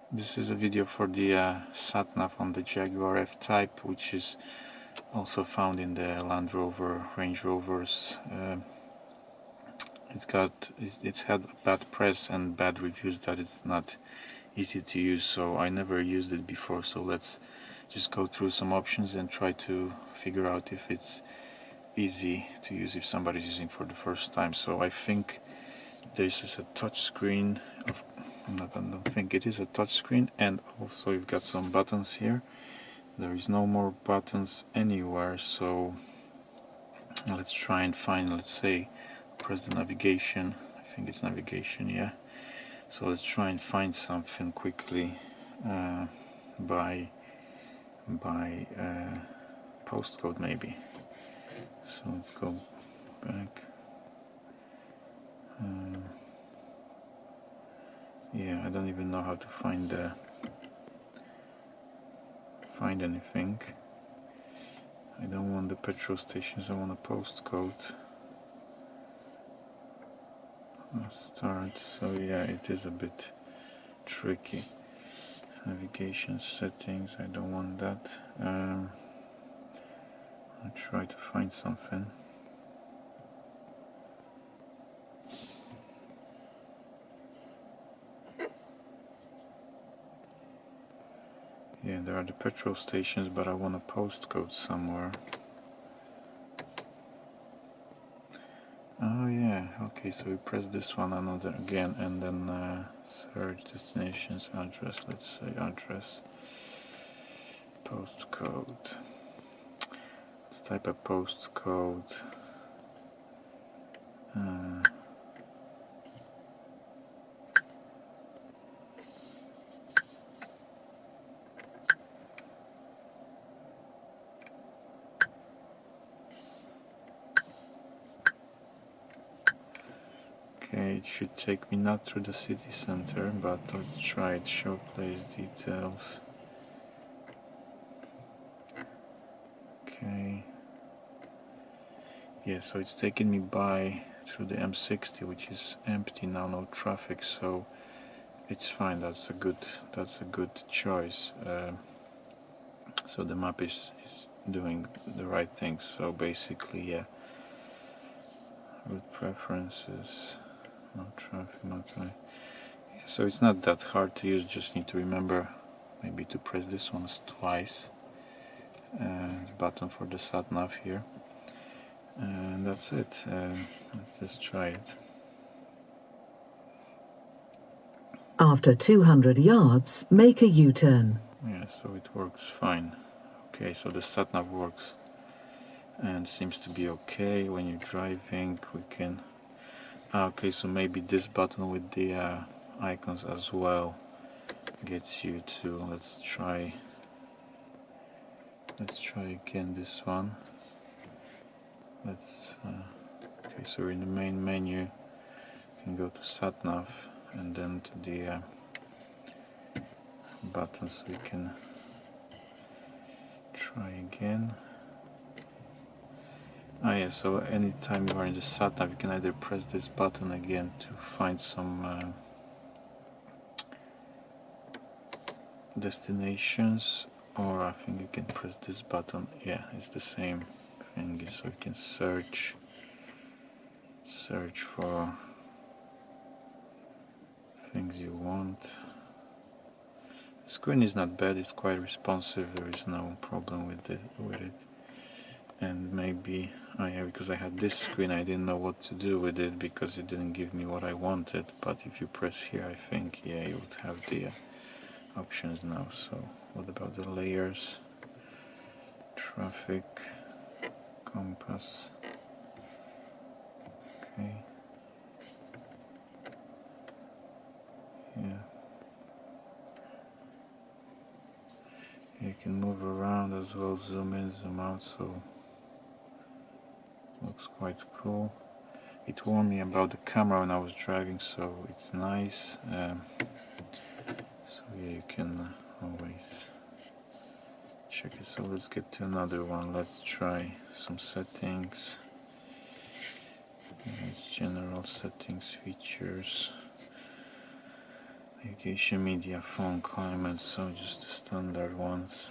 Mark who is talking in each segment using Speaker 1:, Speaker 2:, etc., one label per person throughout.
Speaker 1: This is a video for the SatNav on the Jaguar F-Type, which is also found in the Land Rover, Range Rovers. It's had bad press and bad reviews that it's not easy to use, so I never used it before. So let's just go through some options and try to figure out if it's easy to use if somebody's using for the first time. So I think this is a touch screen. I don't think it is a touch screen, and also you've got some buttons here. There is no more buttons anywhere, so let's try and find, let's say, press the navigation. I think it's navigation, yeah. So let's try and find something quickly by postcode maybe. So let's go back. Yeah, I don't even know how to find anything. I don't want the petrol stations, I want a postcode. Start. So yeah, it is a bit tricky. Navigation settings, I don't want that. I'll try to find something. Yeah, there are the petrol stations, but I want a postcode somewhere. Oh yeah, okay, so we press this one another again, and then search destinations, address, let's say address, postcode. Let's type a postcode. Okay, it should take me not through the city center, but let's try it. Show place details. Okay. Yeah, so it's taking me through the M60, which is empty now, no traffic, so it's fine. That's a good choice. So the map is doing the right thing. So basically, yeah. Route preferences. No traffic, no traffic. Yeah, so it's not that hard to use, just need to remember maybe to press this one twice. The button for the SatNav here. And that's it. Let's just try it.
Speaker 2: After 200 yards, make a U-turn.
Speaker 1: Yeah, so it works fine. Okay, so the SatNav works and seems to be okay. When you're driving, we can... okay, so maybe this button with the icons as well gets you to... let's try again this one. Okay, so we're in the main menu. You can go to SatNav and then to the buttons. We can try again. Yeah, so anytime you are in the SatNav, you can either press this button again to find some destinations, or I think you can press this button. Yeah, it's the same thing, so you can search for things you want. The screen is not bad, it's quite responsive, there is no problem with it. And maybe, yeah, because I had this screen, I didn't know what to do with it because it didn't give me what I wanted. But if you press here, I think, yeah, you would have the options now. So what about the layers? Traffic, compass. Okay. Yeah. You can move around as well, zoom in, zoom out, so looks quite cool. It warned me about the camera when I was driving, so it's nice. So yeah, you can always check it. So let's get to another one. Let's try some settings. General settings, features. navigation, media, phone, climate, so just the standard ones,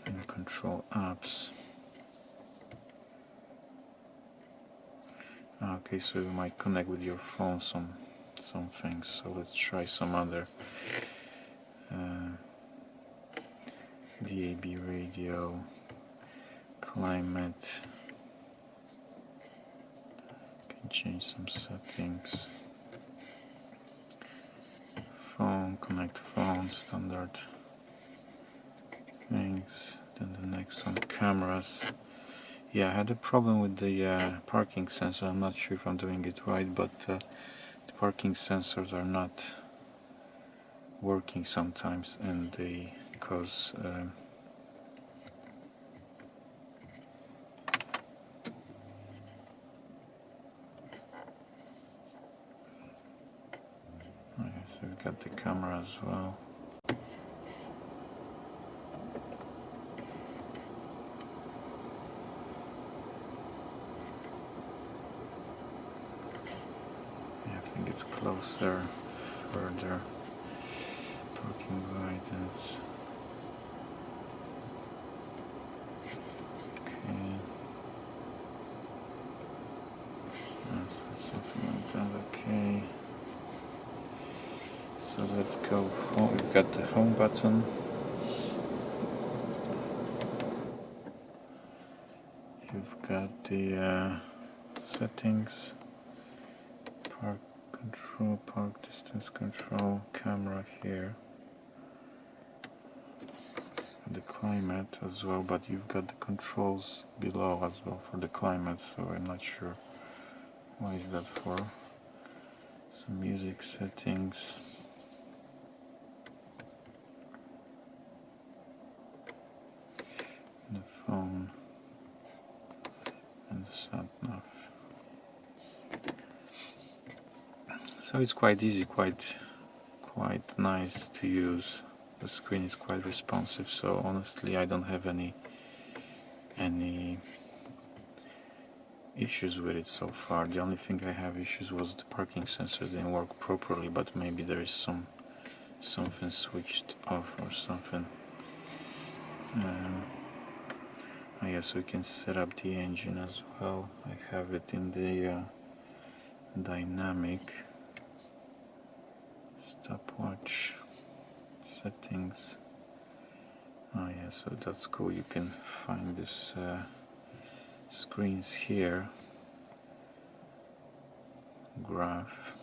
Speaker 1: and control apps. Okay, so you might connect with your phone some things, so let's try some other DAB radio, climate, can change some settings, phone, connect phone, standard things, then the next one, cameras. Yeah, I had a problem with the parking sensor. I'm not sure if I'm doing it right, but the parking sensors are not working sometimes, and they cause okay, so we've got the camera as well. Yeah, I think it's closer, further, parking guidance. Okay. So it's something like that, okay. So let's go, we've got the home button. You've got the settings, park control, park distance control, camera here, and the climate as well, but you've got the controls below as well for the climate, so I'm not sure why is that for. Some music settings, the phone, and the SatNav. So it's quite easy, quite nice to use. The screen is quite responsive, so honestly I don't have any issues with it so far. The only thing I have issues was the parking sensor didn't work properly, but maybe there is something switched off or something. Oh yeah, so we can set up the engine as well. I have it in the dynamic stopwatch settings. Oh yeah, so that's cool. You can find this screens here, graph.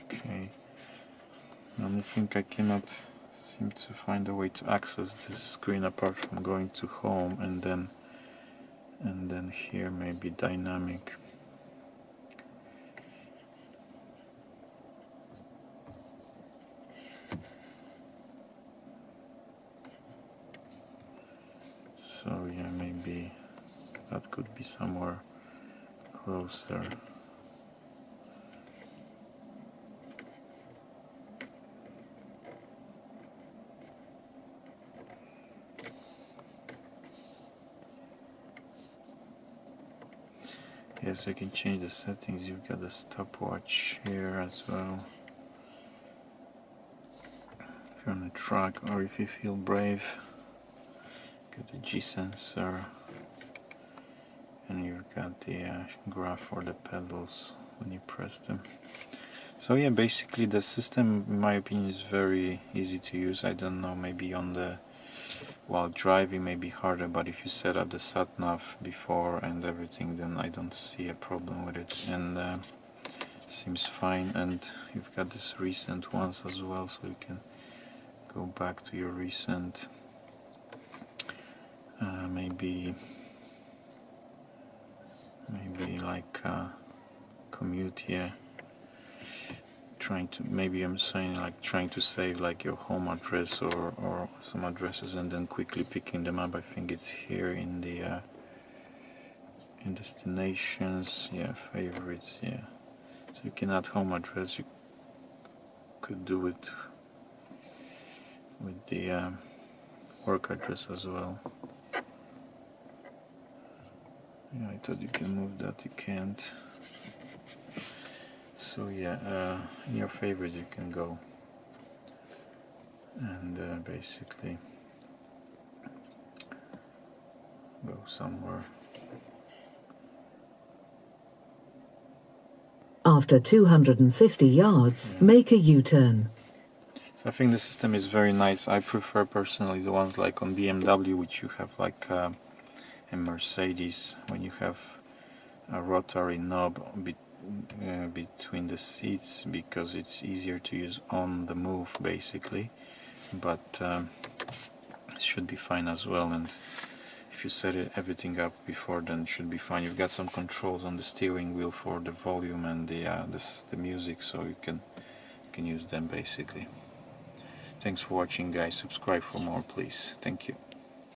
Speaker 1: Okay. The only thing I cannot seem to find a way to access this screen apart from going to home and then here maybe dynamic. So yeah, maybe that could be somewhere closer. Yes, you can change the settings. You've got the stopwatch here as well. If you're on a track or if you feel brave, got the G sensor, and you've got the graph for the pedals when you press them. So yeah, basically the system, in my opinion, is very easy to use. I don't know, maybe while driving may be harder, but if you set up the SatNav before and everything, then I don't see a problem with it, and seems fine. And you've got this recent ones as well, so you can go back to your recent, maybe like commute, yeah. Maybe I'm saying like trying to save like your home address or some addresses and then quickly picking them up. I think it's here in the in destinations, yeah, favorites, yeah. So you can add home address. You could do it with the work address as well. Yeah, I thought you can move that, you can't. So yeah, in your favorite you can go and basically go somewhere.
Speaker 2: After 250 yards, make a U-turn.
Speaker 1: So I think the system is very nice. I prefer personally the ones like on BMW, which you have like a Mercedes, when you have a rotary knob between the seats, because it's easier to use on the move basically. But it should be fine as well, and if you set everything up before, then it should be fine. You've got some controls on the steering wheel for the volume and the music, so you can use them basically. Thanks for watching, guys. Subscribe for more, please. Thank you.